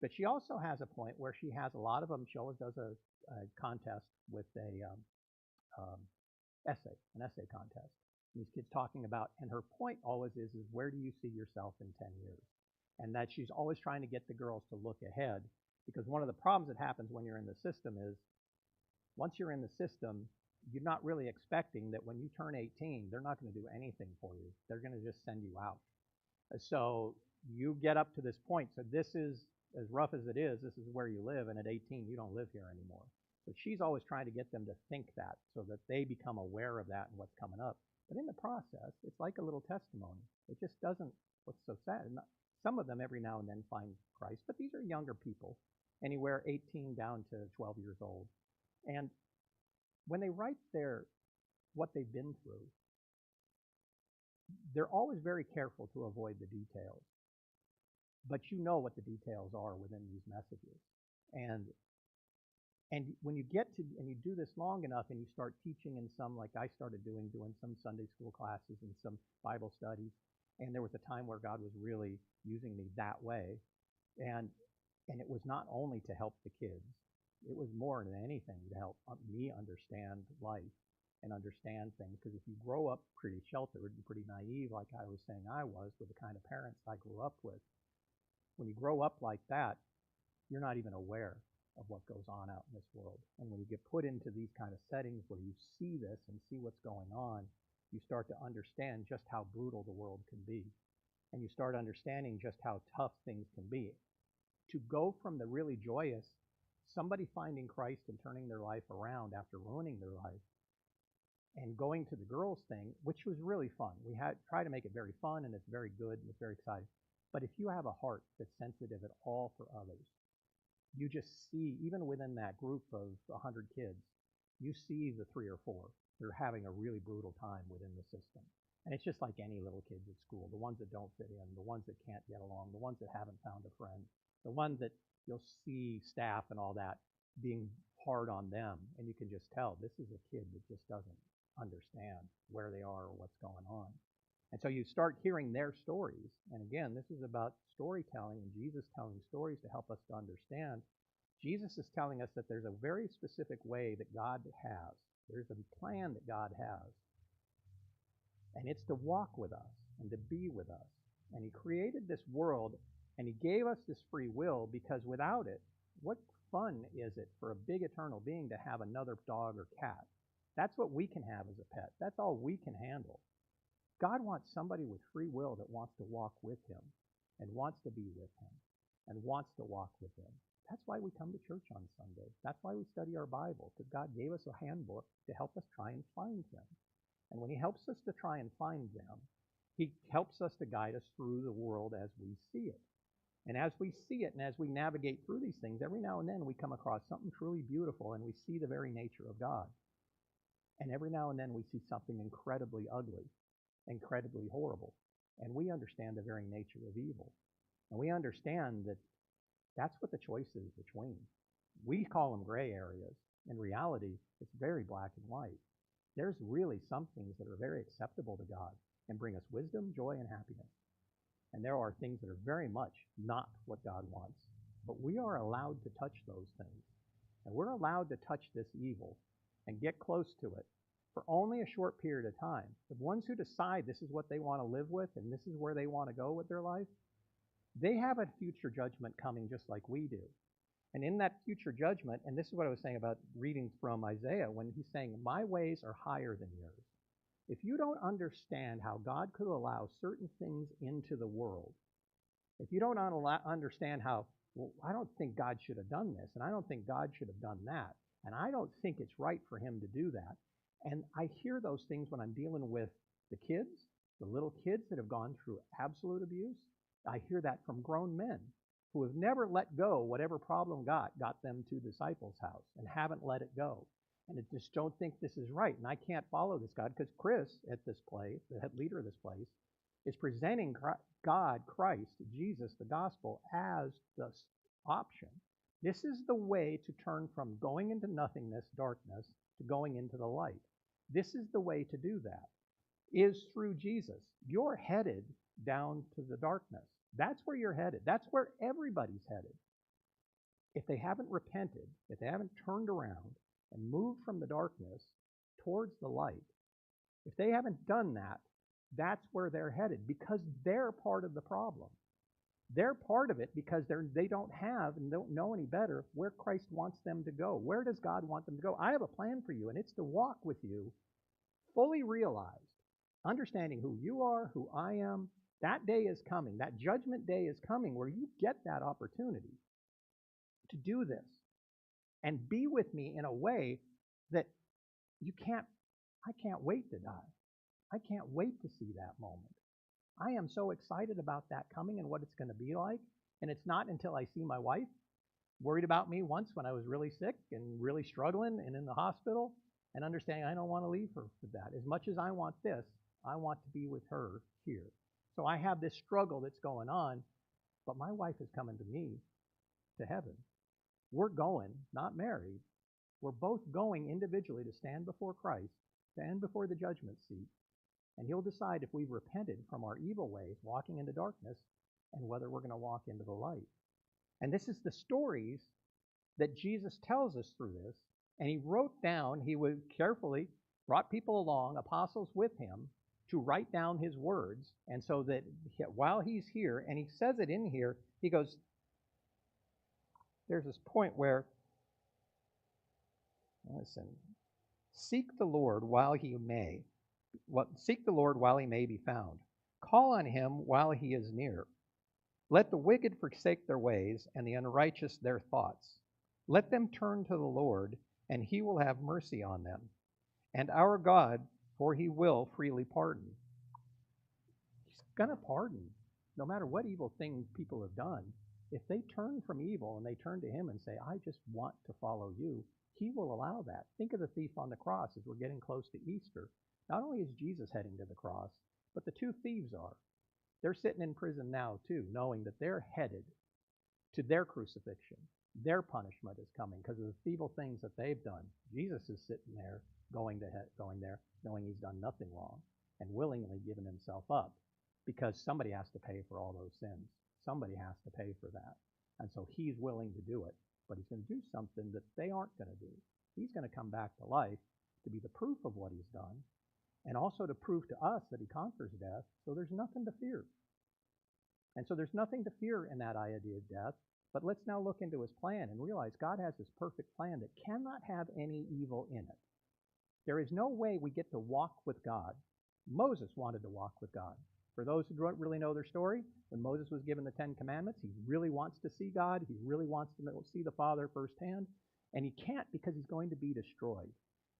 Speaker 1: But she also has a point where she has a lot of them. She always does a contest with um, an essay contest. And these kids talking about, and her point always is where do you see yourself in 10 years? And that she's always trying to get the girls to look ahead, because one of the problems that happens when you're in the system is once you're in the system, you're not really expecting that when you turn 18, they're not going to do anything for you. They're going to just send you out. So you get up to this point. So this is, as rough as it is, this is where you live, and at 18, you don't live here anymore. So she's always trying to get them to think that so that they become aware of that and what's coming up. But in the process, it's like a little testimony. It just doesn't, what's so sad, some of them every now and then find Christ, but these are younger people, anywhere 18 down to 12 years old. And when they write what they've been through, they're always very careful to avoid the details. But you know what the details are within these messages. And when you get to, and you do this long enough and you start teaching in some, like I started doing some Sunday school classes and some Bible studies, and there was a time where God was really using me that way. And it was not only to help the kids, it was more than anything to help me understand life and understand things. Because if you grow up pretty sheltered and pretty naive, like I was saying I was, with the kind of parents I grew up with, when you grow up like that, you're not even aware of what goes on out in this world. And when you get put into these kind of settings where you see this and see what's going on, you start to understand just how brutal the world can be. And you start understanding just how tough things can be. To go from the really joyous, somebody finding Christ and turning their life around after ruining their life, and going to the girls thing, which was really fun. We had try to make it very fun, and it's very good, and it's very exciting. But if you have a heart that's sensitive at all for others, you just see, even within that group of 100 kids, you see the 3 or 4 that are having a really brutal time within the system. And it's just like any little kids at school, the ones that don't fit in, the ones that can't get along, the ones that haven't found a friend, the ones that you'll see staff and all that being hard on them, and you can just tell this is a kid that just doesn't understand where they are or what's going on. And so you start hearing their stories. And again, this is about storytelling and Jesus telling stories to help us to understand. Jesus is telling us that there's a very specific way that God has. There's a plan that God has. And it's to walk with us and to be with us. And he created this world, and he gave us this free will, because without it, what fun is it for a big eternal being to have another dog or cat? That's what we can have as a pet. That's all we can handle. God wants somebody with free will that wants to walk with him and wants to be with him and wants to walk with him. That's why we come to church on Sunday. That's why we study our Bible, because God gave us a handbook to help us try and find him. And when he helps us to try and find them, he helps us to guide us through the world as we see it. And as we see it and as we navigate through these things, every now and then we come across something truly beautiful and we see the very nature of God. And every now and then we see something incredibly ugly, incredibly horrible, and we understand the very nature of evil. And we understand that that's what the choice is between. We call them gray areas. In reality, it's very black and white. There's really some things that are very acceptable to God and bring us wisdom, joy, and happiness. And there are things that are very much not what God wants. But we are allowed to touch those things. And we're allowed to touch this evil and get close to it for only a short period of time. The ones who decide this is what they want to live with and this is where they want to go with their life, they have a future judgment coming just like we do. And in that future judgment, and this is what I was saying about reading from Isaiah, when he's saying, my ways are higher than yours. If you don't understand how God could allow certain things into the world, if you don't understand how, well, I don't think God should have done this, and I don't think God should have done that, and I don't think it's right for him to do that. And I hear those things when I'm dealing with the kids, the little kids that have gone through absolute abuse. I hear that from grown men. who have never let go whatever problem got them to disciples' house and haven't let it go. And I just don't think this is right. And I can't follow this God because Chris at this place, the head leader of this place, is presenting God, Christ, Jesus, the gospel as the option. This is the way to turn from going into nothingness, darkness, to going into the light. This is the way to do that, is through Jesus. You're headed down to the darkness. That's where you're headed. That's where everybody's headed. If they haven't repented, if they haven't turned around and moved from the darkness towards the light, if they haven't done that, that's where they're headed because they're part of the problem. They're part of it because they don't have and don't know any better where Christ wants them to go. Where does God want them to go? I have a plan for you, and it's to walk with you fully realized, understanding who you are, who I am. That day is coming. That judgment day is coming where you get that opportunity to do this and be with me in a way that I can't wait to die. I can't wait to see that moment. I am so excited about that coming and what it's going to be like. And it's not until I see my wife worried about me once when I was really sick and really struggling and in the hospital and understanding I don't want to leave her for that. As much as I want this, I want to be with her here. So I have this struggle that's going on, but my wife is coming to me to heaven. We're going, not married. We're both going individually to stand before Christ, stand before the judgment seat, and he'll decide if we've repented from our evil ways, walking into darkness, and whether we're going to walk into the light. And this is the stories that Jesus tells us through this. And he wrote down, he would carefully brought people along, apostles with him, to write down his words. And so that while he's here, and he says it in here, he goes, there's this point where, listen, seek the Lord while he may. Seek the Lord while he may be found. Call on him while he is near. Let the wicked forsake their ways, and the unrighteous their thoughts. Let them turn to the Lord, and he will have mercy on them. And our God, for he will freely pardon. He's going to pardon, no matter what evil thing people have done. If they turn from evil and they turn to him and say, I just want to follow you, he will allow that. Think of the thief on the cross as we're getting close to Easter. Not only is Jesus heading to the cross, but the two thieves are. They're sitting in prison now, too, knowing that they're headed to their crucifixion. Their punishment is coming because of the evil things that they've done. Jesus is sitting there, going there, knowing he's done nothing wrong and willingly given himself up because somebody has to pay for all those sins. Somebody has to pay for that. And so he's willing to do it, but he's going to do something that they aren't going to do. He's going to come back to life to be the proof of what he's done, and also to prove to us that he conquers death, so there's nothing to fear. And so there's nothing to fear in that idea of death, but let's now look into his plan and realize God has this perfect plan that cannot have any evil in it. There is no way we get to walk with God. Moses wanted to walk with God. For those who don't really know their story, when Moses was given the Ten Commandments, he really wants to see God. He really wants to see the Father firsthand, and he can't because he's going to be destroyed.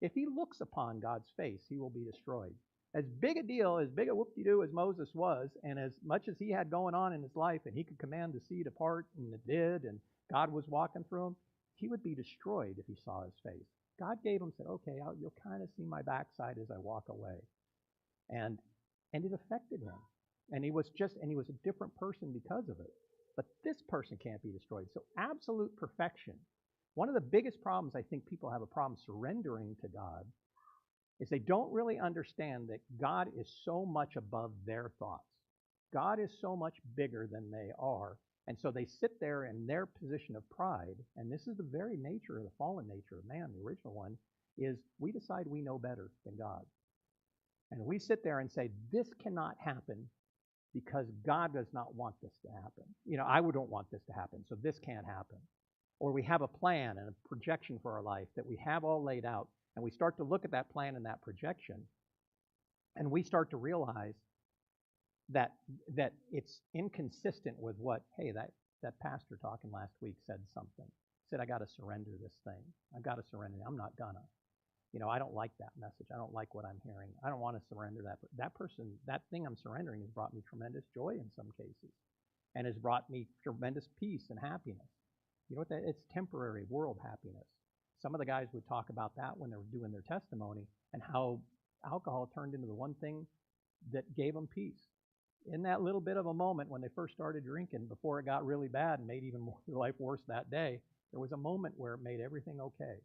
Speaker 1: If he looks upon God's face, he will be destroyed. As big a deal, as big a whoop-de-doo as Moses was, and as much as he had going on in his life, and he could command the sea to part, and it did, and God was walking through him, he would be destroyed if he saw his face. God gave him, said, okay, you'll kind of see my backside as I walk away. And it affected him. And he was a different person because of it. But this person can't be destroyed. So absolute perfection. One of the biggest problems I think people have a problem surrendering to God is they don't really understand that God is so much above their thoughts. God is so much bigger than they are. And so they sit there in their position of pride, and this is the very nature of the fallen nature of man, the original one, is we decide we know better than God. And we sit there and say, this cannot happen because God does not want this to happen. I wouldn't want this to happen, so this can't happen. Or we have a plan and a projection for our life that we have all laid out, and we start to look at that plan and that projection, and we start to realize that it's inconsistent with what, hey, that pastor talking last week said something. Said, I got to surrender this thing. I've got to surrender. I'm not gonna. I don't like that message. I don't like what I'm hearing. I don't want to surrender that. That person, that thing I'm surrendering has brought me tremendous joy in some cases. and has brought me tremendous peace and happiness. You know what that? It's temporary world happiness. Some of the guys would talk about that when they were doing their testimony and how alcohol turned into the one thing that gave them peace. In that little bit of a moment when they first started drinking, before it got really bad and made even more life worse that day, there was a moment where it made everything okay.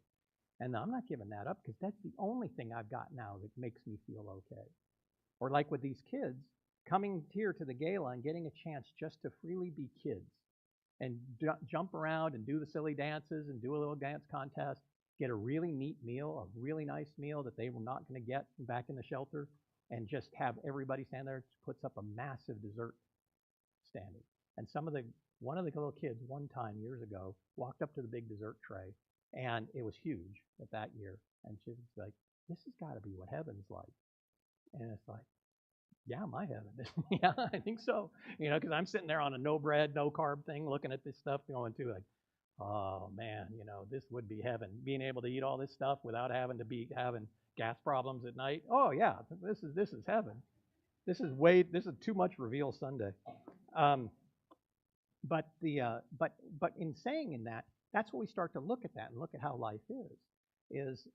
Speaker 1: And I'm not giving that up because that's the only thing I've got now that makes me feel okay. Or like with these kids, coming here to the gala and getting a chance just to freely be kids and jump around and do the silly dances and do a little dance contest, get a really neat meal, a really nice meal that they were not going to get back in the shelter, and just have everybody stand there, puts up a massive dessert standing. And one of the little kids one time years ago walked up to the big dessert tray, and it was huge at that year. And she was like, "This has got to be what heaven's like." And it's like, yeah, my heaven. Yeah, I think so. Because I'm sitting there on a no bread, no carb thing, looking at this stuff, going to like, oh man, this would be heaven. Being able to eat all this stuff without having to be having gas problems at night. Oh yeah, this is heaven. This is too much reveal Sunday. But in saying that, that's what we start to look at that and look at how life is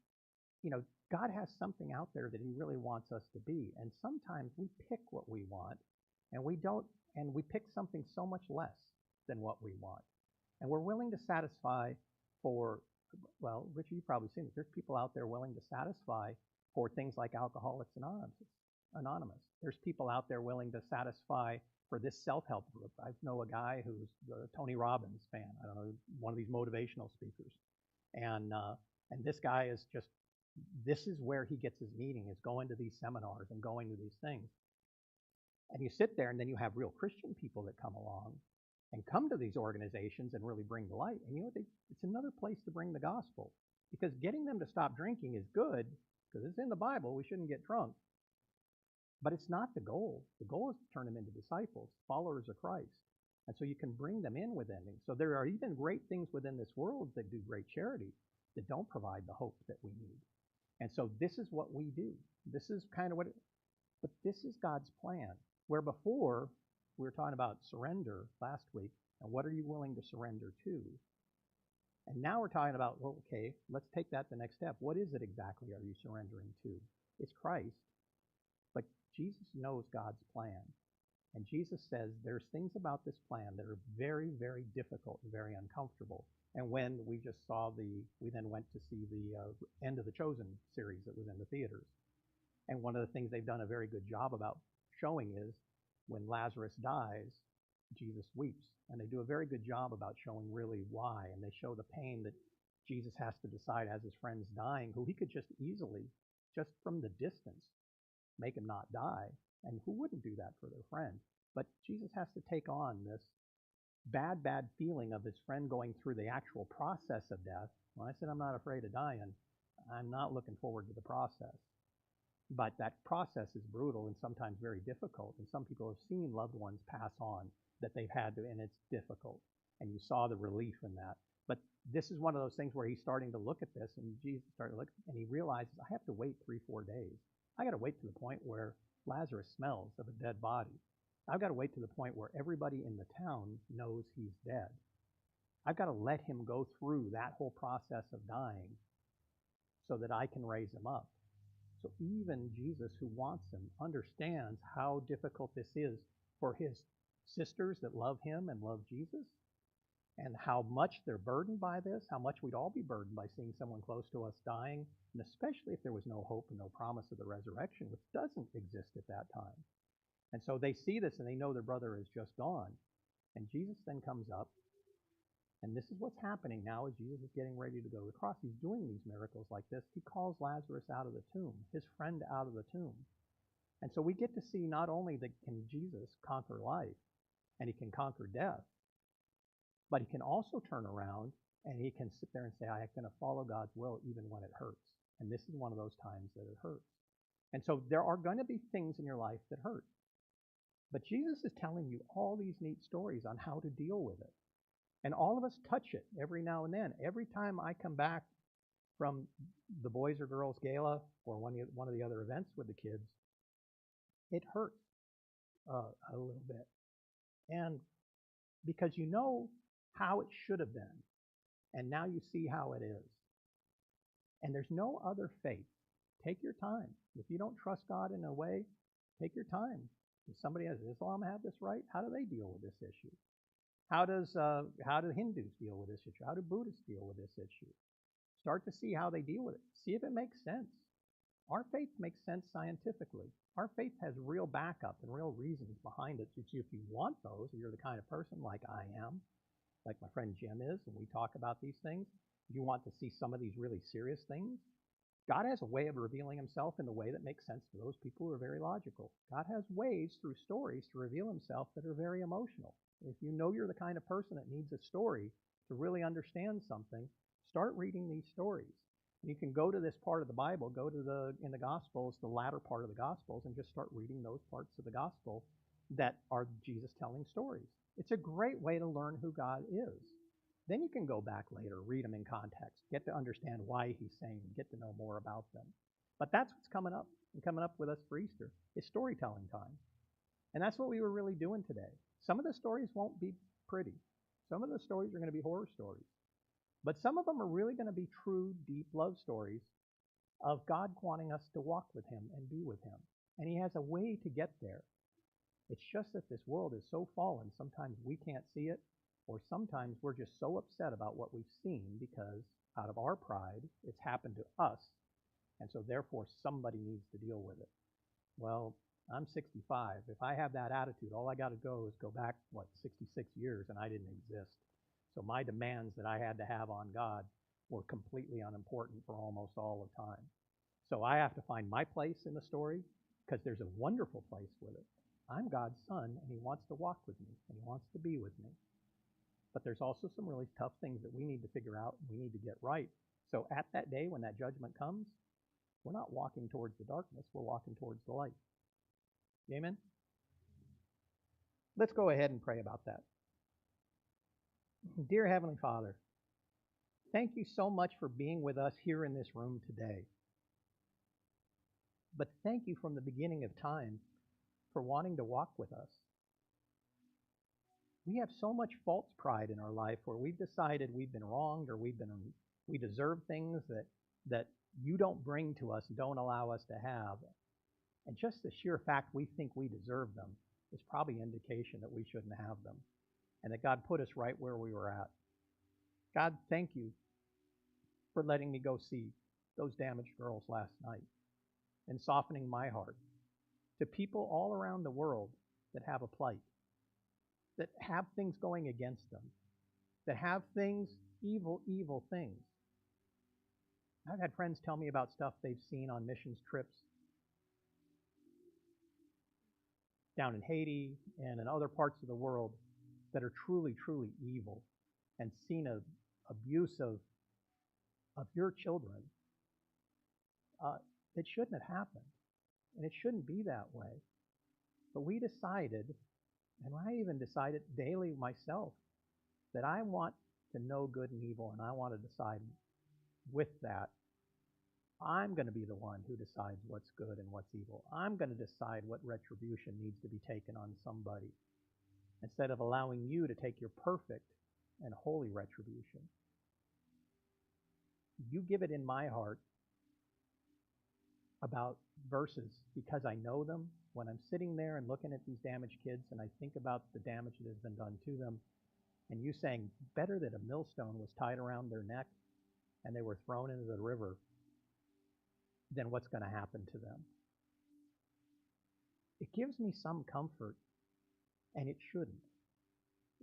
Speaker 1: God has something out there that he really wants us to be. And sometimes we pick what we want and we pick something so much less than what we want. And we're willing to satisfy well, Richard, you've probably seen it. There's people out there willing to satisfy for things like Alcoholics Anonymous. There's people out there willing to satisfy for this self-help group. I know a guy who's a Tony Robbins fan. I don't know, one of these motivational speakers. And this guy is just, this is where he gets his meaning, is going to these seminars and going to these things. And you sit there and then you have real Christian people that come along and come to these organizations and really bring the light. And it's another place to bring the gospel. Because getting them to stop drinking is good, because it's in the Bible, we shouldn't get drunk. But it's not the goal. The goal is to turn them into disciples, followers of Christ. And so you can bring them in with endings. So there are even great things within this world that do great charity that don't provide the hope that we need. And so this is what we do. This is kind of but this is God's plan. Where before, we were talking about surrender last week, and what are you willing to surrender to? And now we're talking about, well, okay, let's take that the next step. What is it exactly are you surrendering to? It's Christ, but Jesus knows God's plan. And Jesus says there's things about this plan that are very, very difficult and very uncomfortable. And when we then went to see the end of the Chosen series that was in the theaters. And one of the things they've done a very good job about showing is when Lazarus dies, Jesus weeps. And they do a very good job about showing really why. And they show the pain that Jesus has to decide as his friend's dying, who he could just easily, just from the distance, make him not die. And who wouldn't do that for their friend? But Jesus has to take on this bad feeling of his friend going through the actual process of death. When I said I'm not afraid of dying, I'm not looking forward to the process. But that process is brutal and sometimes very difficult. And some people have seen loved ones pass on that they've had to, and it's difficult. And you saw the relief in that. But this is one of those things where he's starting to look at this, and Jesus started to look, and he realizes, I have to wait 3-4 days. I got to wait to the point where Lazarus smells of a dead body. I've got to wait to the point where everybody in the town knows he's dead. I've got to let him go through that whole process of dying so that I can raise him up. So even Jesus, who wants him, understands how difficult this is for his sisters that love him and love Jesus, and how much they're burdened by this, how much we'd all be burdened by seeing someone close to us dying, and especially if there was no hope and no promise of the resurrection, which doesn't exist at that time. And so they see this and they know their brother is just gone. And Jesus then comes up, and this is what's happening now as Jesus is getting ready to go to the cross. He's doing these miracles like this. He calls Lazarus out of the tomb, his friend out of the tomb. And so we get to see not only that can Jesus conquer life, and he can conquer death, but he can also turn around and he can sit there and say, I'm going to follow God's will even when it hurts. And this is one of those times that it hurts. And so there are going to be things in your life that hurt. But Jesus is telling you all these neat stories on how to deal with it. And all of us touch it every now and then. Every time I come back from the Boys or Girls Gala or one of the other events with the kids, it hurts a little bit. And because you know how it should have been, and now you see how it is. And there's no other faith. Take your time. If you don't trust God in a way, take your time. If somebody has Islam have this right, how do they deal with this issue? How do Hindus deal with this issue? How do Buddhists deal with this issue? Start to see how they deal with it. See if it makes sense. Our faith makes sense scientifically. Our faith has real backup and real reasons behind it. If you want those, if you're the kind of person like I am, like my friend Jim is, and we talk about these things, if you want to see some of these really serious things, God has a way of revealing himself in the way that makes sense to those people who are very logical. God has ways through stories to reveal himself that are very emotional. If you know you're the kind of person that needs a story to really understand something, start reading these stories. You can go to this part of the Bible, go to in the Gospels, the latter part of the Gospels, and just start reading those parts of the Gospel that are Jesus telling stories. It's a great way to learn who God is. Then you can go back later, read them in context, get to understand why he's saying, get to know more about them. But that's what's coming up with us for Easter. It's storytelling time. And that's what we were really doing today. Some of the stories won't be pretty. Some of the stories are going to be horror stories. But some of them are really going to be true, deep love stories of God wanting us to walk with him and be with him. And he has a way to get there. It's just that this world is so fallen, sometimes we can't see it, or sometimes we're just so upset about what we've seen because out of our pride, it's happened to us, and so therefore somebody needs to deal with it. Well, I'm 65. If I have that attitude, all I got to go is go back, 66 years, and I didn't exist. So my demands that I had to have on God were completely unimportant for almost all of time. So I have to find my place in the story because there's a wonderful place with it. I'm God's son, and he wants to walk with me, and he wants to be with me. But there's also some really tough things that we need to figure out and we need to get right. So at that day when that judgment comes, we're not walking towards the darkness, we're walking towards the light. Amen? Let's go ahead and pray about that. Dear Heavenly Father, thank you so much for being with us here in this room today. But thank you from the beginning of time for wanting to walk with us. We have so much false pride in our life where we've decided we've been wronged or we deserve things that you don't bring to us and don't allow us to have. And just the sheer fact we think we deserve them is probably an indication that we shouldn't have them and that God put us right where we were at. God, thank you for letting me go see those damaged girls last night and softening my heart to people all around the world that have a plight, that have things going against them, that have things, evil things. I've had friends tell me about stuff they've seen on missions trips down in Haiti and in other parts of the world that are truly, truly evil, and seen an abuse of your children that shouldn't have happened. And it shouldn't be that way. But we decided, and I even decided daily myself, that I want to know good and evil, and I want to decide with that. I'm going to be the one who decides what's good and what's evil. I'm going to decide what retribution needs to be taken on somebody, instead of allowing you to take your perfect and holy retribution. You give it in my heart about verses because I know them. When I'm sitting there and looking at these damaged kids and I think about the damage that has been done to them, and you saying, better that a millstone was tied around their neck and they were thrown into the river than what's going to happen to them. It gives me some comfort, and it shouldn't.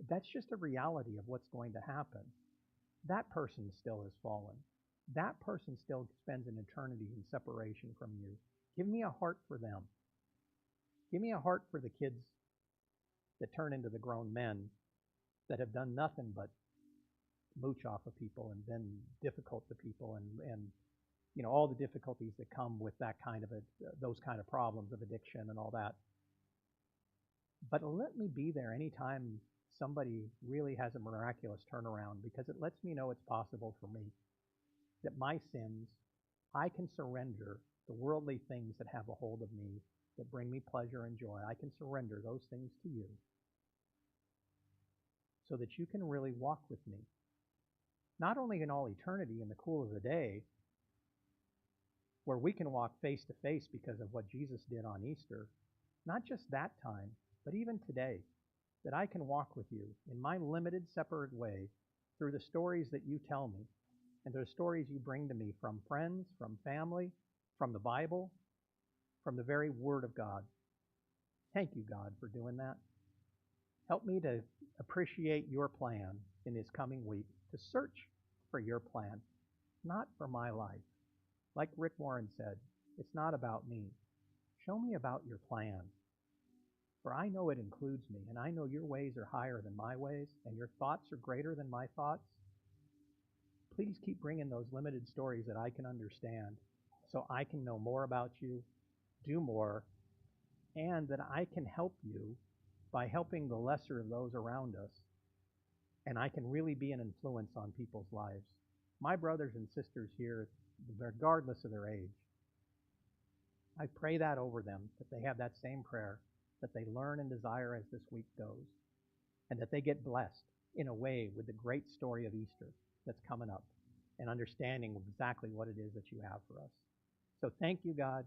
Speaker 1: That's just a reality of what's going to happen. That person still has fallen. That person still spends an eternity in separation from you. Give me a heart for them. Give me a heart for the kids that turn into the grown men that have done nothing but mooch off of people and been difficult to people and you know all the difficulties that come with that kind of those kind of problems of addiction and all that. But let me be there anytime somebody really has a miraculous turnaround, because it lets me know it's possible for me. That my sins, I can surrender the worldly things that have a hold of me, that bring me pleasure and joy. I can surrender those things to you. so that you can really walk with me, not only in all eternity in the cool of the day, where we can walk face to face because of what Jesus did on Easter, not just that time, but even today, that I can walk with you in my limited, separate way through the stories that you tell me and the stories you bring to me from friends, from family, from the Bible, from the very Word of God. Thank you, God, for doing that. Help me to appreciate your plan in this coming week, to search for your plan, not for my life. Like Rick Warren said, it's not about me. Show me about your plan. For I know it includes me, and I know your ways are higher than my ways, and your thoughts are greater than my thoughts. Please keep bringing those limited stories that I can understand so I can know more about you, do more, and that I can help you by helping the lesser of those around us, and I can really be an influence on people's lives. My brothers and sisters here, regardless of their age, I pray that over them, that they have that same prayer, that they learn and desire as this week goes, and that they get blessed in a way with the great story of Easter that's coming up and understanding exactly what it is that you have for us. So thank you, God.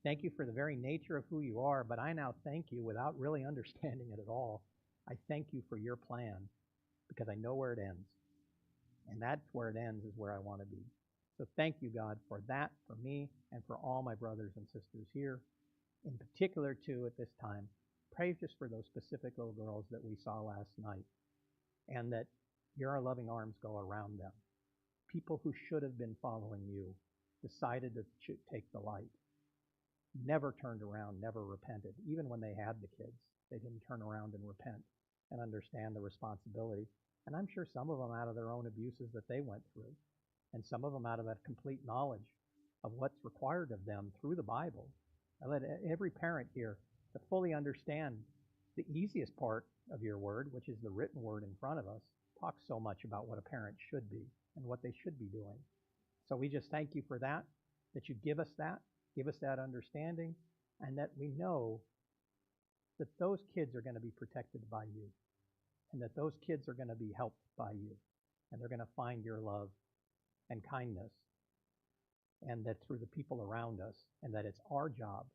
Speaker 1: Thank you for the very nature of who you are, but I now thank you without really understanding it at all. I thank you for your plan because I know where it ends. And that's where it ends is where I want to be. So thank you, God, for that, for me, and for all my brothers and sisters here. In particular, too, at this time, pray just for those specific little girls that we saw last night, and that your loving arms go around them. People who should have been following you decided to take the light, never turned around, never repented. Even when they had the kids, they didn't turn around and repent and understand the responsibility. And I'm sure some of them out of their own abuses that they went through, and some of them out of that complete knowledge of what's required of them through the Bible. I let every parent here to fully understand the easiest part of your word, which is the written word in front of us, talks so much about what a parent should be and what they should be doing. So we just thank you for that you give us that understanding, and that we know that those kids are going to be protected by you, and that those kids are going to be helped by you, and they're going to find your love and kindness, and that through the people around us, and that it's our job